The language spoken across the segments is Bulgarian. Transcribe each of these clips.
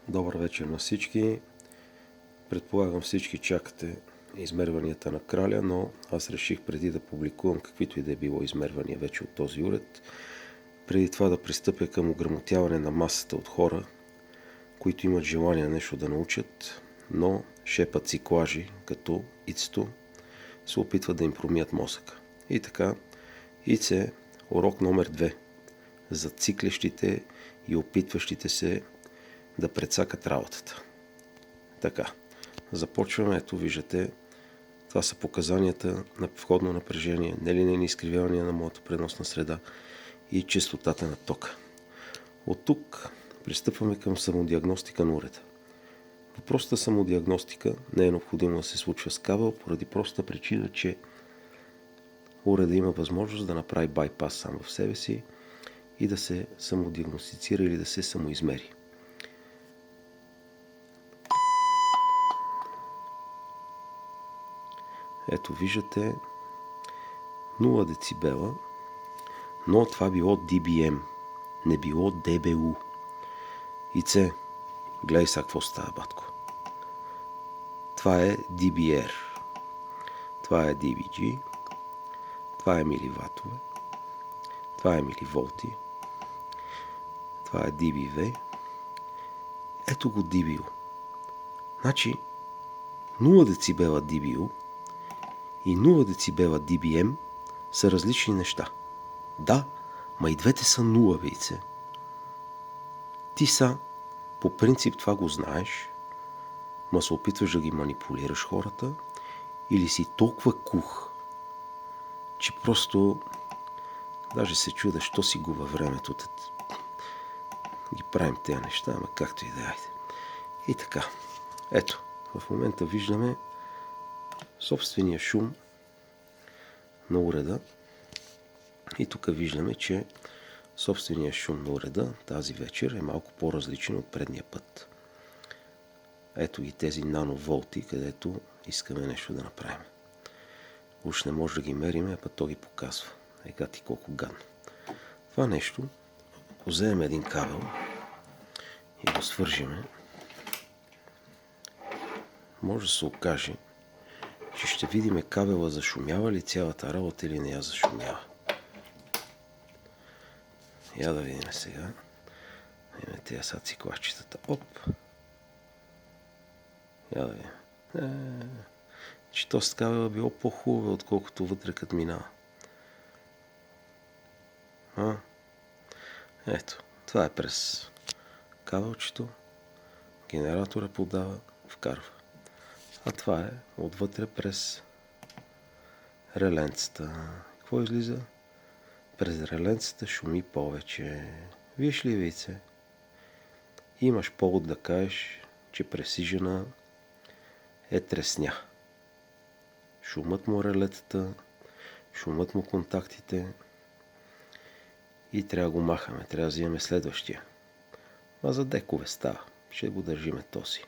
Добър вечер на всички. Предполагам всички чакате измерванията на краля, но аз реших преди да публикувам каквито и да е било измервания вече от този уред, преди това да пристъпя към ограмотяване на масата от хора, които имат желание нещо да научат, но шепат си клажи, като Ицето, се опитват да им промият мозъка. И така, Ице, урок номер 2. За циклещите и опитващите се да прецакат работата. Така, започваме. Ето виждате, това са показанията на входно напрежение, нелинейни изкривявания на моята преносна среда и честотата на тока. От тук пристъпваме към самодиагностика на уреда. Въпросната самодиагностика не е необходимо да се случва с кабел, поради проста причина, че уреда има възможност да направи байпас сам в себе си и да се самодиагностицира или да се самоизмери. Ето виждате 0 децибела, но това било DBM, не било DBU. Ице, гледай сега какво става, батко. Това е DBR, това е DBG, това е миливатове, това е миливолти, това е DBV, ето го DBU. Значи 0 децибела DBU и 0 децибела DBM са различни неща. Да, ма и двете са 0, вейце. Ти са, по принцип това го знаеш, ма се опитваш да ги манипулираш хората, или си толкова кух, че просто даже се чуда, що си губа времето да ги правим тези неща, ама както и да е. И така, ето, в момента виждаме собствения шум на уреда и тук виждаме, че собствения шум на уреда тази вечер е малко по-различен от предния път. Ето ги тези нановолти, където искаме нещо да направим. Уж не може да ги мериме, а път то ги показва. Ега ти колко гадно. Това нещо, ако вземем един кабел и го свържиме, може да се окаже, че ще видиме кабела зашумява ли цялата работа или не я зашумява. Я да видим сега. Имаме тези са циклачетата. Оп! Я да видим. Че този кабел е било по-хубаво, отколкото вътре като минава. Ето, това е през кабелчето. Генератора подава, вкарва. А това е отвътре през реленцата. Какво излиза? През реленцата шуми повече. Виж ли, вице? Имаш повод да кажеш, че пресижена е тресня. Шумът му релетата, шумът му контактите и трябва да го махаме. Трябва да взимаме следващия. А за декове става. Ще го държиме този.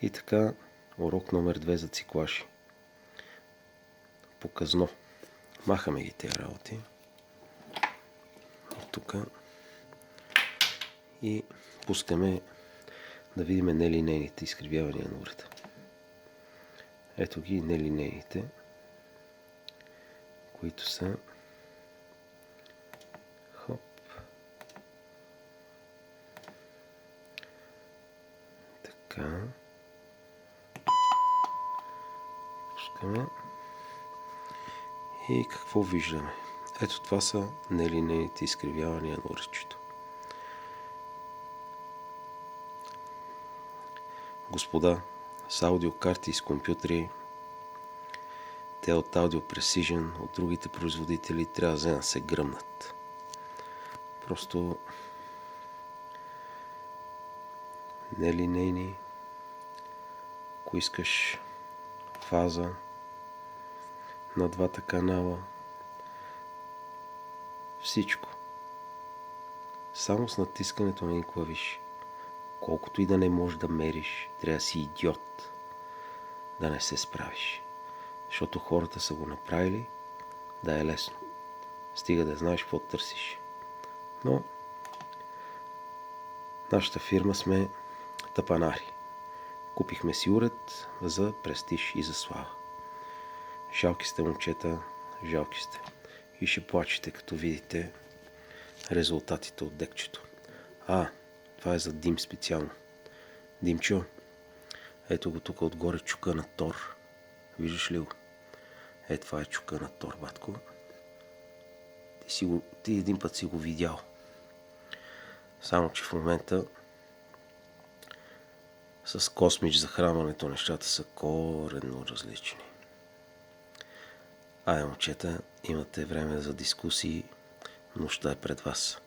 И така, урок номер 2 за циклаши. Показно. Махаме ги тези работи. От тук. И пускаме да видим нелинейните изкривявания на уреда. Ето ги нелинейните, които са хоп. Така. Пускаме. И какво виждаме? Ето това са нелинейните изкривявания на уредчето. Господа, с аудиокарти и с компютри, те от Audio Precision, от другите производители трябва да се гръмнат. Просто нелинейни, ако искаш фаза на двата канала, всичко. Само с натискането на един клавиш. Колкото и да не можеш да мериш, трябва да си идиот да не се справиш. Защото хората са го направили да е лесно. Стига да знаеш какво търсиш. Но нашата фирма сме тъпанари. Купихме си уред за престиж и за слава. Жалки сте, момчета, жалки сте. И ще плачете, като видите резултатите от декчето. Това е за Дим специално. Димчо, ето го тук отгоре чука на Тор. Виждаш ли го? Това е чука на Тор, батко. Ти един път си го видял. Само, че в момента с космич захранването нещата са коренно различни. Момчета, имате време за дискусии. Нощта е пред вас.